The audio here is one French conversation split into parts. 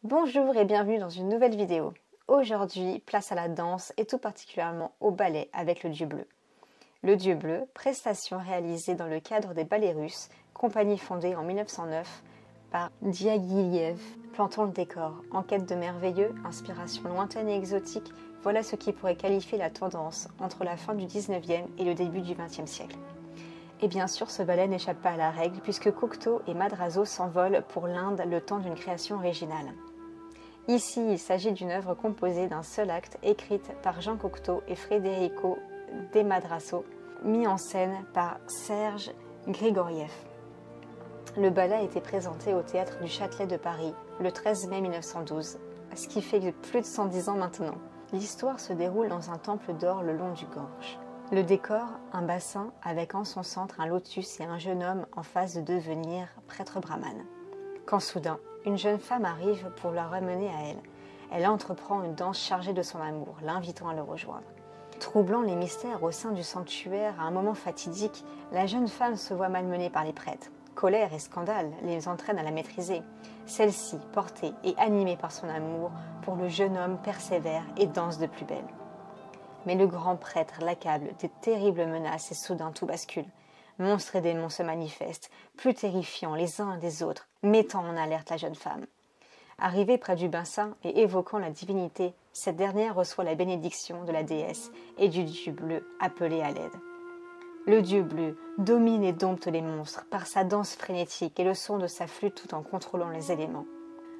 Bonjour et bienvenue dans une nouvelle vidéo. Aujourd'hui, place à la danse et tout particulièrement au ballet avec le Dieu bleu. Le Dieu bleu, prestation réalisée dans le cadre des ballets russes, compagnie fondée en 1909 par Diaghilev. Plantons le décor. En quête de merveilleux, inspiration lointaine et exotique, voilà ce qui pourrait qualifier la tendance entre la fin du 19e et le début du 20e siècle. Et bien sûr, ce ballet n'échappe pas à la règle puisque Cocteau et Madrazo s'envolent pour l'Inde le temps d'une création originale. Ici, il s'agit d'une œuvre composée d'un seul acte, écrite par Jean Cocteau et Federico de Madrazo, mis en scène par Serge Grigoriev. Le ballet a été présenté au Théâtre du Châtelet de Paris le 13 mai 1912, ce qui fait plus de 110 ans maintenant. L'histoire se déroule dans un temple d'or le long du Gange. Le décor, un bassin avec en son centre un lotus et un jeune homme en phase de devenir prêtre brahmane. Quand soudain, une jeune femme arrive pour la ramener à elle. Elle entreprend une danse chargée de son amour, l'invitant à le rejoindre. Troublant les mystères au sein du sanctuaire à un moment fatidique, la jeune femme se voit malmenée par les prêtres. Colère et scandale les entraînent à la maîtriser. Celle-ci, portée et animée par son amour pour le jeune homme, persévère et danse de plus belle. Mais le grand prêtre l'accable de terribles menaces et soudain tout bascule. Monstres et démons se manifestent, plus terrifiants les uns des autres, mettant en alerte la jeune femme. Arrivée près du bassin et évoquant la divinité, cette dernière reçoit la bénédiction de la déesse et du dieu bleu appelé à l'aide. Le dieu bleu domine et dompte les monstres par sa danse frénétique et le son de sa flûte tout en contrôlant les éléments.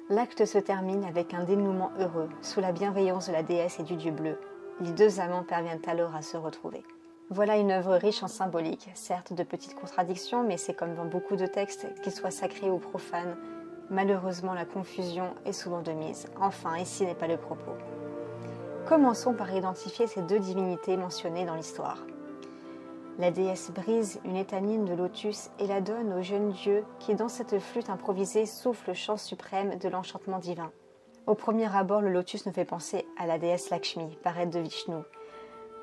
L'acte se termine avec un dénouement heureux, sous la bienveillance de la déesse et du dieu bleu. Les deux amants parviennent alors à se retrouver. Voilà une œuvre riche en symbolique, certes de petites contradictions, mais c'est comme dans beaucoup de textes, qu'ils soient sacrés ou profanes. Malheureusement, la confusion est souvent de mise. Enfin, ici n'est pas le propos. Commençons par identifier ces deux divinités mentionnées dans l'histoire. La déesse brise une étamine de lotus et la donne au jeune dieu qui, dans cette flûte improvisée, souffle le chant suprême de l'enchantement divin. Au premier abord, le lotus nous fait penser à la déesse Lakshmi, parente de Vishnu.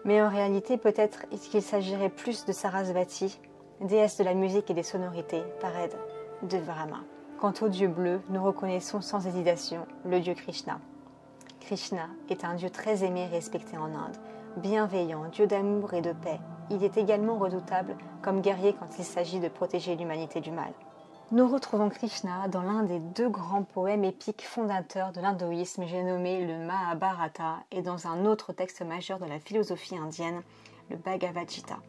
Mais en réalité, peut-être qu'il s'agirait plus de Sarasvati, déesse de la musique et des sonorités, parente de Brahma. Quant au dieu bleu, nous reconnaissons sans hésitation le dieu Krishna. Krishna est un dieu très aimé et respecté en Inde, bienveillant, dieu d'amour et de paix. Il est également redoutable comme guerrier quand il s'agit de protéger l'humanité du mal. Nous retrouvons Krishna dans l'un des deux grands poèmes épiques fondateurs de l'hindouisme, j'ai nommé le Mahabharata, et dans un autre texte majeur de la philosophie indienne, le Bhagavad Gita.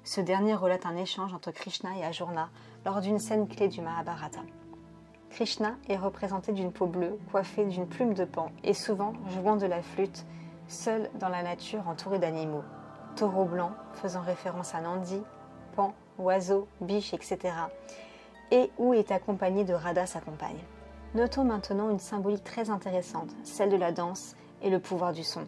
Ce dernier relate un échange entre Krishna et Arjuna lors d'une scène clé du Mahabharata. Krishna est représenté d'une peau bleue, coiffée d'une plume de pan et souvent jouant de la flûte, seul dans la nature entouré d'animaux. Taureau blanc, faisant référence à Nandi, pan, oiseau, biche, etc. et où est accompagné de Radha sa compagne. Notons maintenant une symbolique très intéressante, celle de la danse et le pouvoir du son.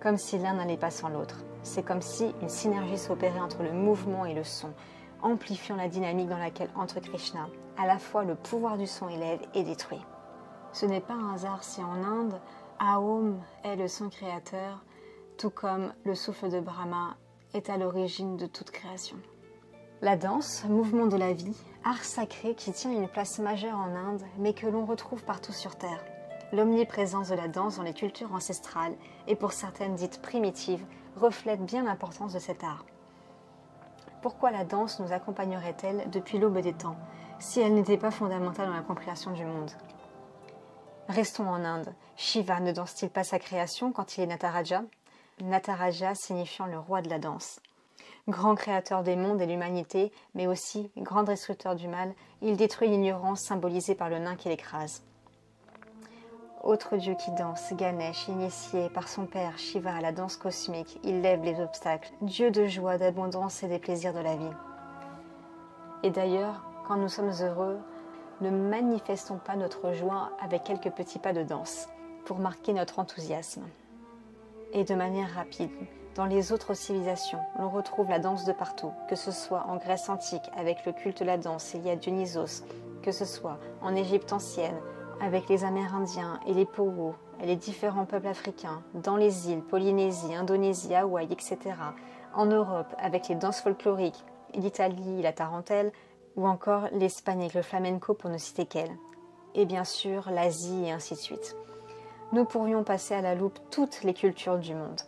Comme si l'un n'allait pas sans l'autre. C'est comme si une synergie s'opérait entre le mouvement et le son, amplifiant la dynamique dans laquelle entre Krishna. À la fois le pouvoir du son élève et détruit. Ce n'est pas un hasard si en Inde, Aum est le son créateur, tout comme le souffle de Brahma est à l'origine de toute création. La danse, mouvement de la vie, art sacré qui tient une place majeure en Inde, mais que l'on retrouve partout sur Terre. L'omniprésence de la danse dans les cultures ancestrales, et pour certaines dites primitives, reflète bien l'importance de cet art. Pourquoi la danse nous accompagnerait-elle depuis l'aube des temps, si elle n'était pas fondamentale dans la compréhension du monde? Restons en Inde. Shiva ne danse-t-il pas sa création quand il est Nataraja? Nataraja signifiant le roi de la danse. Grand créateur des mondes et de l'humanité, mais aussi grand destructeur du mal, il détruit l'ignorance symbolisée par le nain qui l'écrase. Autre dieu qui danse, Ganesh, initié par son père Shiva à la danse cosmique, il lève les obstacles, dieu de joie, d'abondance et des plaisirs de la vie. Et d'ailleurs, quand nous sommes heureux, ne manifestons pas notre joie avec quelques petits pas de danse, pour marquer notre enthousiasme. Et de manière rapide, dans les autres civilisations, l'on retrouve la danse de partout, que ce soit en Grèce antique avec le culte de la danse lié à Dionysos, que ce soit en Égypte ancienne avec les Amérindiens et les Powos, et les différents peuples africains, dans les îles, Polynésie, Indonésie, Hawaï, etc., en Europe avec les danses folkloriques, l'Italie, la tarentelle, ou encore l'Espagne avec le flamenco pour ne citer qu'elle. et bien sûr l'Asie et ainsi de suite. Nous pourrions passer à la loupe toutes les cultures du monde.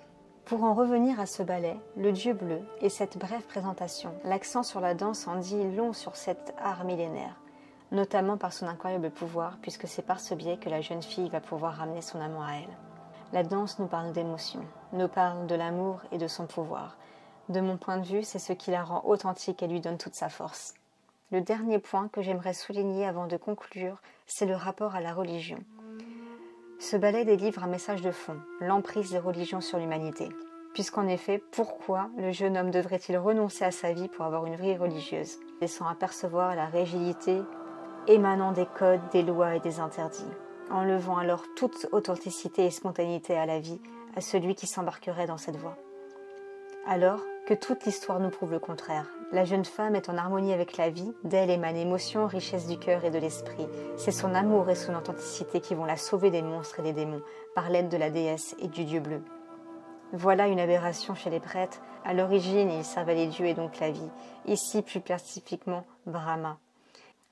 Pour en revenir à ce ballet, le Dieu bleu et cette brève présentation, l'accent sur la danse en dit long sur cet art millénaire, notamment par son incroyable pouvoir, puisque c'est par ce biais que la jeune fille va pouvoir ramener son amant à elle. La danse nous parle d'émotion, nous parle de l'amour et de son pouvoir. De mon point de vue, c'est ce qui la rend authentique et lui donne toute sa force. Le dernier point que j'aimerais souligner avant de conclure, c'est le rapport à la religion. Ce ballet délivre un message de fond, l'emprise des religions sur l'humanité. Puisqu'en effet, pourquoi le jeune homme devrait-il renoncer à sa vie pour avoir une vie religieuse, laissant apercevoir la rigidité émanant des codes, des lois et des interdits, enlevant alors toute authenticité et spontanéité à la vie, à celui qui s'embarquerait dans cette voie. Alors que toute l'histoire nous prouve le contraire. La jeune femme est en harmonie avec la vie, d'elle émane émotion, richesse du cœur et de l'esprit. C'est son amour et son authenticité qui vont la sauver des monstres et des démons, par l'aide de la déesse et du dieu bleu. Voilà une aberration chez les prêtres. À l'origine, ils servaient les dieux et donc la vie. Ici, plus spécifiquement, Brahma.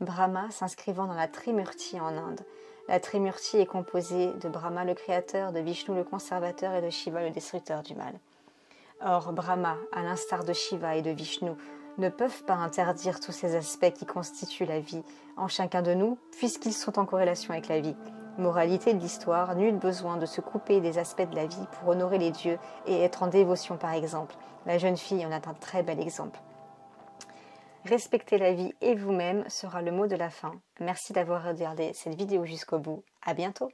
Brahma s'inscrivant dans la Trimurti en Inde. La Trimurti est composée de Brahma le créateur, de Vishnu le conservateur et de Shiva le destructeur du mal. Or, Brahma, à l'instar de Shiva et de Vishnu, ne peuvent pas interdire tous ces aspects qui constituent la vie en chacun de nous, puisqu'ils sont en corrélation avec la vie. Moralité de l'histoire, nul besoin de se couper des aspects de la vie pour honorer les dieux et être en dévotion par exemple. La jeune fille en a un très bel exemple. Respectez la vie et vous-même sera le mot de la fin. Merci d'avoir regardé cette vidéo jusqu'au bout. À bientôt.